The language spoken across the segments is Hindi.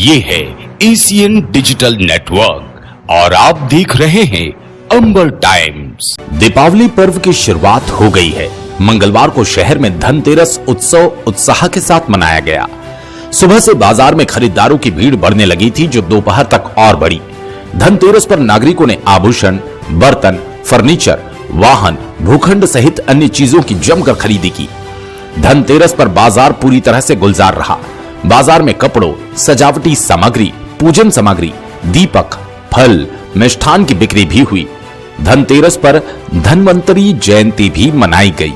ये है एशियन डिजिटल नेटवर्क और आप देख रहे हैं अंबर टाइम्स। दीपावली पर्व की शुरुआत हो गई है। मंगलवार को शहर में धनतेरस उत्सव उत्साह के साथ मनाया गया। सुबह से बाजार में खरीदारों की भीड़ बढ़ने लगी थी, जो दोपहर तक और बढ़ी। धनतेरस पर नागरिकों ने आभूषण, बर्तन, फर्नीचर, वाहन, भूखंड सहित अन्य चीजों की जमकर खरीदी की। धनतेरस पर बाजार पूरी तरह से गुलजार रहा। बाजार में कपड़ों, सजावटी सामग्री, पूजन सामग्री, दीपक, फल, मिष्ठान की बिक्री भी हुई। धनतेरस पर धन्वंतरी जयंती भी मनाई गई।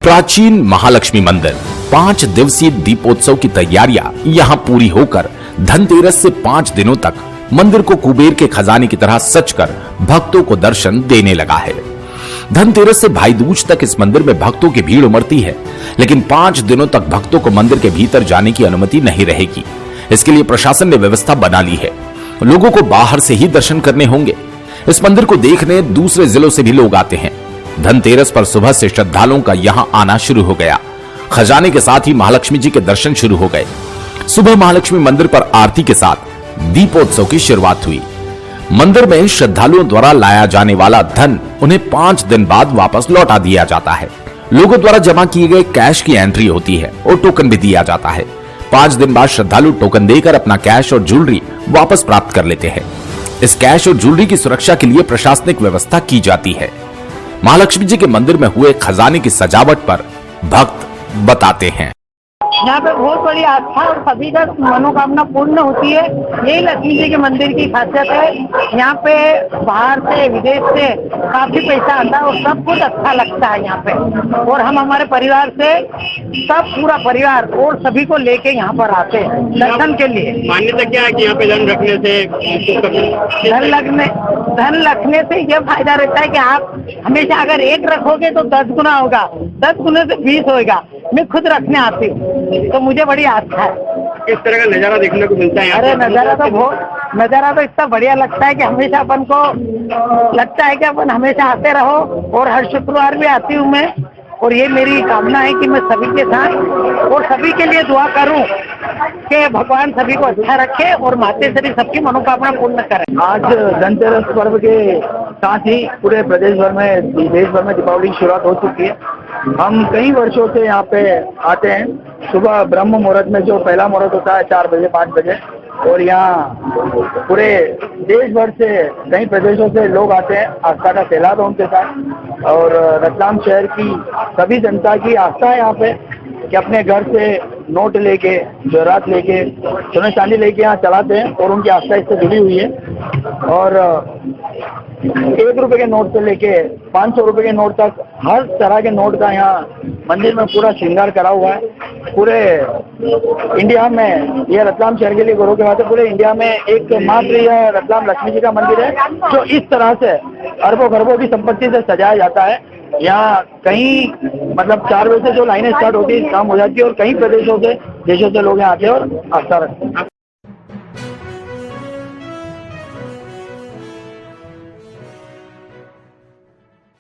प्राचीन महालक्ष्मी मंदिर 5 दिवसीय दीपोत्सव की तैयारियां यहां पूरी होकर धनतेरस से 5 दिनों तक मंदिर को कुबेर के खजाने की तरह सजकर भक्तों को दर्शन देने लगा है। धनतेरस से भाई दूज तक इस मंदिर में भक्तों की भीड़ उमड़ती है, लेकिन 5 दिनों तक भक्तों को मंदिर के भीतर जाने की अनुमति नहीं रहेगी। इसके लिए प्रशासन ने व्यवस्था बना ली है। लोगों को बाहर से ही दर्शन करने होंगे। इस मंदिर को देखने दूसरे जिलों से भी लोग आते हैं। धनतेरस पर सुबह से श्रद्धालुओं का यहां आना शुरू हो गया। खजाने के साथ ही महालक्ष्मी जी के दर्शन शुरू हो गए। सुबह महालक्ष्मी मंदिर पर आरती के साथ दीपोत्सव की शुरुआत हुई। मंदिर में श्रद्धालुओं द्वारा लाया जाने वाला धन उन्हें 5 दिन बाद वापस लौटा दिया जाता है। लोगों द्वारा जमा किए गए कैश की एंट्री होती है और टोकन भी दिया जाता है। 5 दिन बाद श्रद्धालु टोकन देकर अपना कैश और ज्वेलरी वापस प्राप्त कर लेते हैं। इस कैश और ज्वेलरी की सुरक्षा के लिए प्रशासनिक व्यवस्था की जाती है। महालक्ष्मी जी के मंदिर में हुए खजाने की सजावट पर भक्त बताते हैं। यहाँ पे बहुत बड़ी आस्था और सभी का मनोकामना पूर्ण होती है। यही लक्ष्मी जी के मंदिर की खासियत है। यहाँ पे बाहर से, विदेश से काफी पैसा आता है और सब कुछ अच्छा लगता है यहाँ पे। और हम हमारे परिवार से, सब पूरा परिवार और सभी को लेके यहाँ पर आते हैं दर्शन के लिए। मान्यता क्या है कि यहाँ पे धन रखने से, धन रखने से ये फायदा रहता है कि आप हमेशा अगर 1 रखोगे तो 10 गुना होगा, 10 गुने से 20 होगा। मैं खुद रखने आती हूँ तो मुझे बड़ी आस्था है। किस तरह का नजारा देखने को मिलता है? अरे नजारा तो इतना बढ़िया लगता है कि हमेशा अपन को लगता है कि अपन हमेशा आते रहो। और हर शुक्रवार भी आती हूँ मैं। और ये मेरी कामना है कि मैं सभी के साथ और सभी के लिए दुआ करूं कि भगवान सभी को अच्छा रखे और मातेश्वरी सबकी मनोकामना पूर्ण करे। आज धनतेरस पर्व के साथ ही पूरे प्रदेश भर में, देश भर में दीपावली की शुरुआत हो चुकी है। हम कई वर्षों से यहाँ पे आते हैं। सुबह ब्रह्म मुहूर्त में जो पहला मुहूर्त होता है 4 बजे 5 बजे, और यहाँ पूरे देश भर से, कई प्रदेशों से लोग आते हैं। आस्था का सैलाब है उनके साथ। और रतलाम शहर की सभी जनता की आस्था है यहाँ पे कि अपने घर से नोट लेके, जेवरात लेके, सोने चांदी लेके यहाँ चलाते हैं और उनकी आस्था इससे जुड़ी हुई है। और 1 रुपए के नोट से लेके 500 रुपए के नोट तक हर तरह के नोट का यहाँ मंदिर में पूरा श्रृंगार करा हुआ है। पूरे इंडिया में, यह रतलाम शहर के लिए गौरव की बात है, पूरे इंडिया में एकमात्र यह रतलाम लक्ष्मी जी का मंदिर है जो इस तरह से अरबों खरबों की संपत्ति से सजाया जाता है। यहाँ कई 4 बजे से जो लाइनें स्टार्ट होती है, काम हो जाती है और कई प्रदेशों से, देशों से लोग यहाँ आते हैं और आस्था रखते हैं।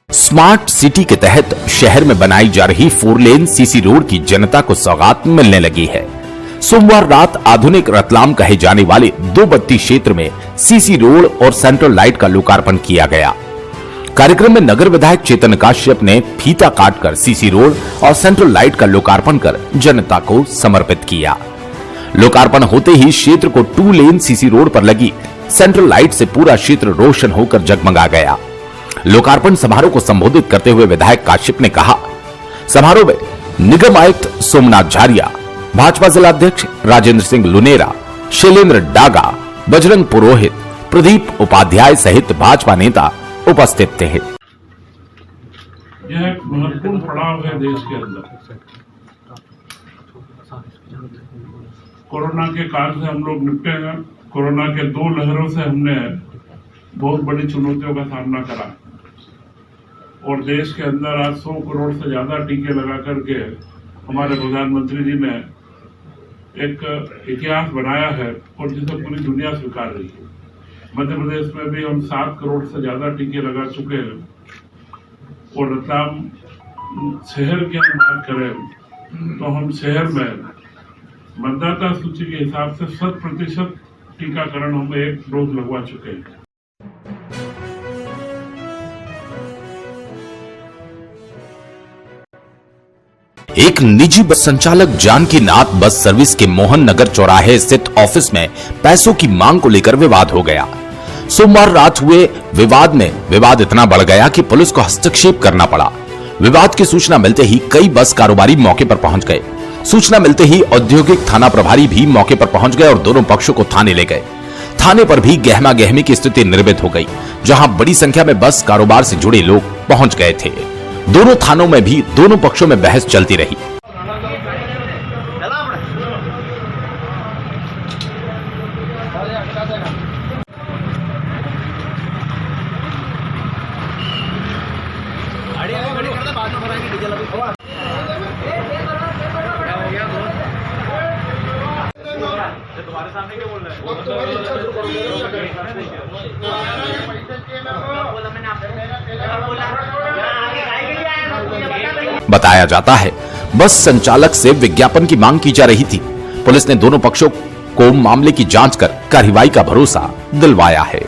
स्मार्ट सिटी के तहत शहर में बनाई जा रही 4 लेन सीसी रोड की जनता को सौगात मिलने लगी है। सोमवार रात आधुनिक रतलाम कहे जाने वाले 2 बत्ती क्षेत्र में सीसी रोड और सेंट्रल लाइट का लोकार्पण किया गया। कार्यक्रम में नगर विधायक चेतन काश्यप ने फीता काटकर सीसी रोड और सेंट्रल लाइट का लोकार्पण कर जनता को समर्पित किया। लोकार्पण होते ही क्षेत्र को 2 लेन सीसी रोड पर लगी सेंट्रल लाइट से पूरा क्षेत्र रोशन होकर जगमगा गया। लोकार्पण समारोह को संबोधित करते हुए विधायक काश्यप ने कहा, समारोह में निगम आयुक्त सोमनाथ झारिया, भाजपा जिलाध्यक्ष राजेंद्र सिंह लुनेरा, शैलेंद्र डागा, बजरंग पुरोहित, प्रदीप उपाध्याय सहित भाजपा नेता उपस्थित थे। यह एक महत्वपूर्ण पड़ाव है देश के अंदर। कोरोना के काल से हम लोग निपटे हैं। कोरोना के 2 लहरों से हमने बहुत बड़ी चुनौतियों का सामना करा और देश के अंदर आज 100 करोड़ से ज्यादा टीके लगा करके हमारे प्रधानमंत्री जी ने एक इतिहास बनाया है और जिसे पूरी दुनिया स्वीकार रही है। मध्य प्रदेश में भी हम 7 करोड़ से ज्यादा टीके लगा चुके हैं और रतलाम शहर की हम बात करें तो हम शहर में मतदाता सूची के हिसाब से 100% टीकाकरण हम 1 डोज लगवा चुके हैं। एक निजी बस संचालक जानकी नाथ बस सर्विस के मोहन नगर चौराहे स्थित ऑफिस में पैसों की मांग को लेकर विवाद हो गया। सोमवार रात हुए विवाद में विवाद इतना बढ़ गया कि पुलिस को हस्तक्षेप करना पड़ा। विवाद की सूचना मिलते ही कई बस कारोबारी मौके पर पहुंच गए। सूचना मिलते ही औद्योगिक थाना प्रभारी भी मौके पर पहुंच गए और दोनों पक्षों को थाने ले गए। थाने पर भी गहमा गहमी की स्थिति निर्मित हो गई, जहां बड़ी संख्या में बस कारोबार से जुड़े लोग पहुंच गए थे। दोनों थानों में भी दोनों पक्षों में बहस चलती रही। बताया जाता है बस संचालक से विज्ञापन की मांग की जा रही थी। पुलिस ने दोनों पक्षों को मामले की जांच कर कार्रवाई का भरोसा दिलवाया है।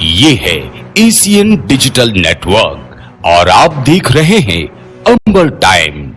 ये है एशियन डिजिटल नेटवर्क और आप देख रहे हैं अंबर टाइम्स।